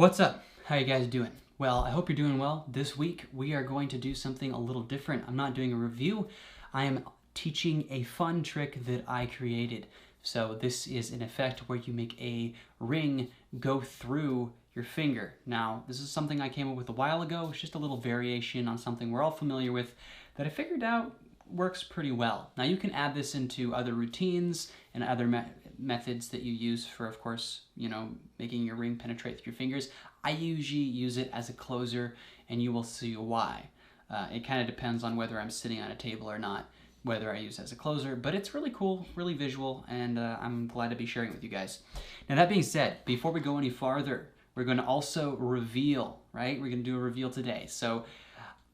What's up? How you guys doing? Well, I hope you're doing well. This week we are going to do something a little different. I'm not doing a review. I am teaching a fun trick that I created. So this is an effect where you make a ring go through your finger. Now, this is something I came up with a while ago. It's just a little variation on something we're all familiar with that I figured out works pretty well. Now you can add this into other routines and other methods that you use for, of course, making your ring penetrate through your fingers. I usually use it as a closer, and you will see why. It kind of depends on whether I'm sitting on a table or not, whether I use it as a closer, but it's really cool, really visual, and I'm glad to be sharing it with you guys. Now that being said, before we go any farther, we're going to also reveal, right? We're going to do a reveal today. So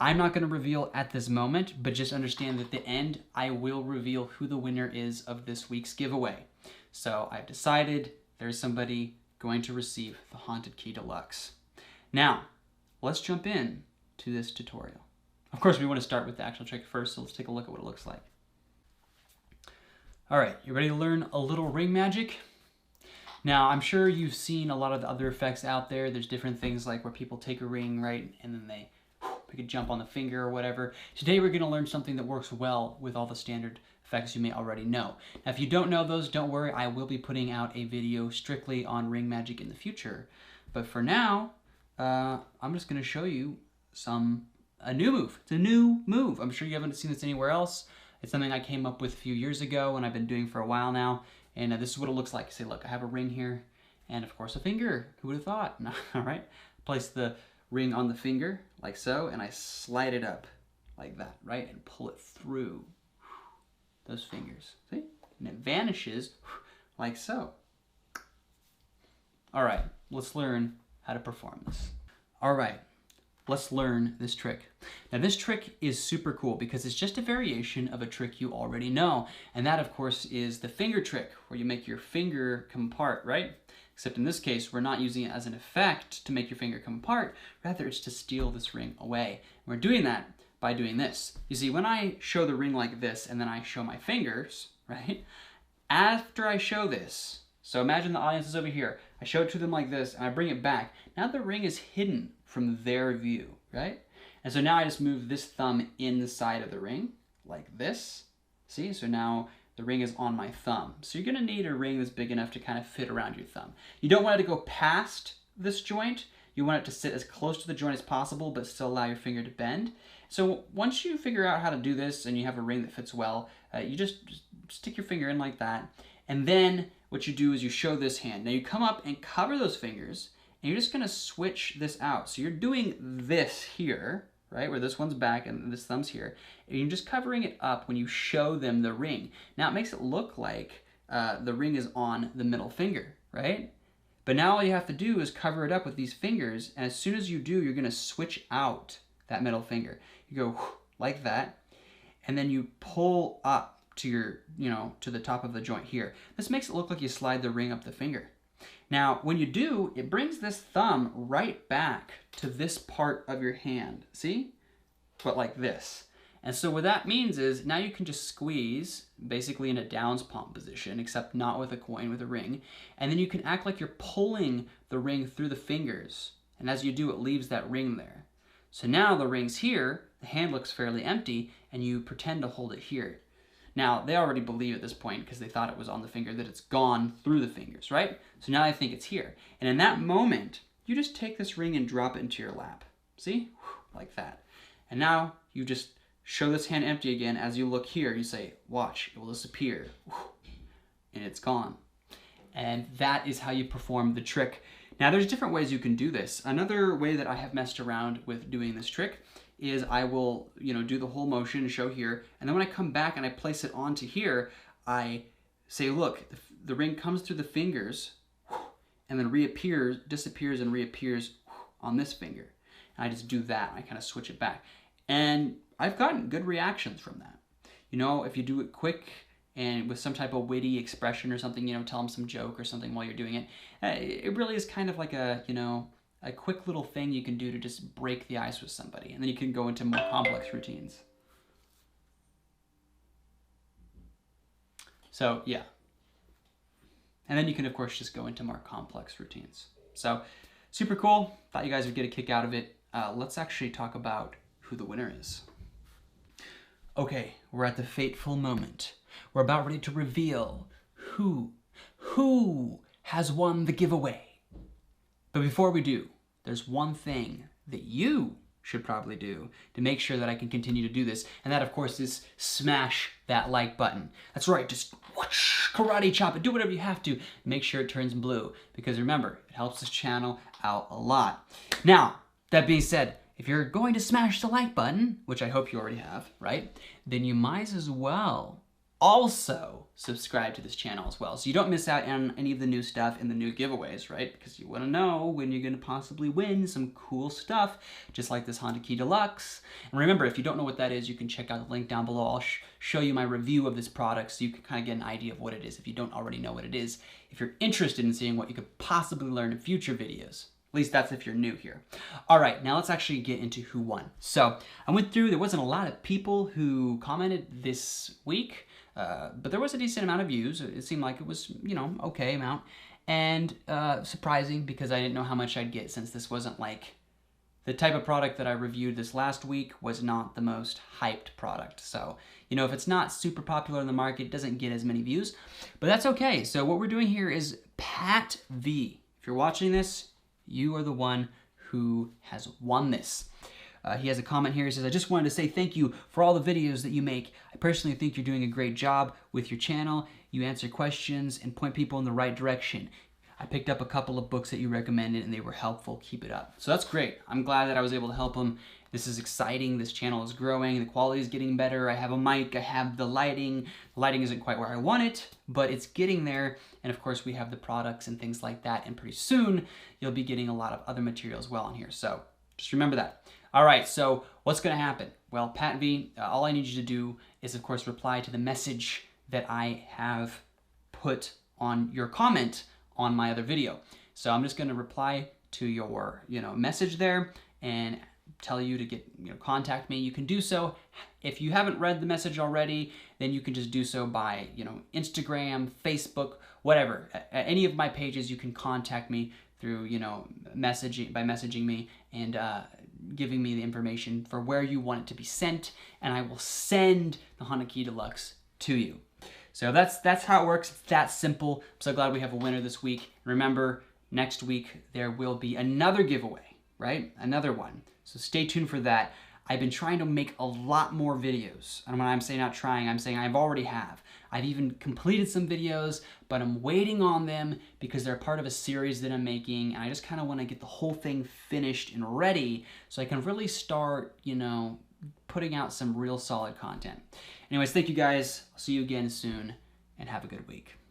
I'm not going to reveal at this moment, but just understand that at the end, I will reveal who the winner is of this week's giveaway. So I've decided there's somebody going to receive the Haunted Key Deluxe. Now, let's jump in to this tutorial. Of course, we want to start with the actual trick first, so let's take a look at what it looks like. All right, you ready to learn a little ring magic? Now, I'm sure you've seen a lot of the other effects out there. There's different things like where people take a ring, right, and then they could jump on the finger or whatever. Today we're going to learn something that works well with all the standard effects you may already know. Now if you don't know those, don't worry, I will be putting out a video strictly on ring magic in the future. But for now, I'm just going to show you a new move. It's a new move. I'm sure you haven't seen this anywhere else. It's something I came up with a few years ago and I've been doing for a while now. And this is what it looks like. Say, look, I have a ring here and of course a finger. Who would have thought? All right. Place the ring on the finger like so, and I slide it up like that, right? And pull it through those fingers, see? And it vanishes like so. All right, let's learn how to perform this. All right, let's learn this trick. Now this trick is super cool because it's just a variation of a trick you already know. And that of course is the finger trick, where you make your finger come apart, right? Except in this case, we're not using it as an effect to make your finger come apart, rather it's to steal this ring away. And we're doing that by doing this. You see, when I show the ring like this and then I show my fingers, right? After I show this, so imagine the audience is over here, I show it to them like this and I bring it back. Now the ring is hidden from their view, right? And so now I just move this thumb inside of the ring like this. See, so now the ring is on my thumb. So you're gonna need a ring that's big enough to kind of fit around your thumb. You don't want it to go past this joint. You want it to sit as close to the joint as possible, but still allow your finger to bend. So once you figure out how to do this and you have a ring that fits well, you just stick your finger in like that. And then what you do is you show this hand. Now you come up and cover those fingers, and you're just gonna switch this out. So you're doing this here, right, where this one's back and this thumb's here, and you're just covering it up when you show them the ring. Now it makes it look like the ring is on the middle finger, right? But now all you have to do is cover it up with these fingers, and as soon as you do, you're gonna switch out that middle finger. You go like that, and then you pull up to your, to the top of the joint here. This makes it look like you slide the ring up the finger. Now, when you do, it brings this thumb right back to this part of your hand, see? But like this. And so what that means is now you can just squeeze, basically in a downs palm position, except not with a coin, with a ring. And then you can act like you're pulling the ring through the fingers. And as you do, it leaves that ring there. So now the ring's here, the hand looks fairly empty, and you pretend to hold it here. Now, they already believe at this point, because they thought it was on the finger, that it's gone through the fingers, right? So now I think it's here. And in that moment, you just take this ring and drop it into your lap. See? Like that. And now you just show this hand empty again. As you look here, you say, watch, it will disappear. And it's gone. And that is how you perform the trick. Now, there's different ways you can do this. Another way that I have messed around with doing this trick is I will, do the whole motion and show here, and then when I come back and I place it onto here, I say, look, the ring comes through the fingers, and then disappears and reappears on this finger. And I just do that, I kind of switch it back. And I've gotten good reactions from that. If you do it quick and with some type of witty expression or something, tell them some joke or something while you're doing it, it really is kind of like a quick little thing you can do to just break the ice with somebody. And then you can go into more complex routines. So, yeah. And then you can, of course, just go into more complex routines. So super cool. Thought you guys would get a kick out of it. Let's actually talk about who the winner is. Okay, we're at the fateful moment. We're about ready to reveal who has won the giveaway. But before we do, there's one thing that you should probably do to make sure that I can continue to do this. And that, of course, is smash that like button. That's right, just whoosh, karate chop it, do whatever you have to. Make sure it turns blue, because remember, it helps this channel out a lot. Now, that being said, if you're going to smash the like button, which I hope you already have, right? Then you might as well also subscribe to this channel as well, so you don't miss out on any of the new stuff and the new giveaways, right? Because you want to know when you're going to possibly win some cool stuff, just like this Honda Key Deluxe. And remember, if you don't know what that is, you can check out the link down below. I'll show you my review of this product so you can kind of get an idea of what it is if you don't already know what it is, if you're interested in seeing what you could possibly learn in future videos. At least that's if you're new here. All right, now let's actually get into who won. So I went through, there wasn't a lot of people who commented this week, but there was a decent amount of views. It seemed like it was, you know, okay amount. And surprising, because I didn't know how much I'd get, since this wasn't like, the type of product that I reviewed this last week was not the most hyped product. So, you know, if it's not super popular in the market, it doesn't get as many views. But that's okay. So what we're doing here is Pat V. If you're watching this, you are the one who has won this. He has a comment here. He says, I just wanted to say thank you for all the videos that you make. I personally think you're doing a great job with your channel. You answer questions and point people in the right direction. I picked up a couple of books that you recommended and they were helpful. Keep it up. So that's great. I'm glad that I was able to help him. This is exciting. This channel is growing. The quality is getting better. I have a mic. I have the lighting. The lighting isn't quite where I want it, but it's getting there. And of course, we have the products and things like that. And pretty soon, you'll be getting a lot of other material as well on here. So just remember that. All right, so what's going to happen? Well, Pat V, all I need you to do is, of course, reply to the message that I have put on your comment on my other video. So I'm just going to reply to your, message there and tell you to get, contact me. You can do so. If you haven't read the message already, then you can just do so by, Instagram, Facebook, whatever. At any of my pages, you can contact me through, messaging me and giving me the information for where you want it to be sent, and I will send the Honda Key Deluxe to you. So that's how it works. It's that simple. I'm so glad we have a winner this week. Remember, next week there will be another giveaway, right? Another one. So stay tuned for that. I've been trying to make a lot more videos. And when I'm saying not trying, I'm saying I've already have. I've even completed some videos, but I'm waiting on them because they're part of a series that I'm making, and I just kind of want to get the whole thing finished and ready so I can really start, putting out some real solid content. Anyways, thank you guys. I'll see you again soon, and have a good week.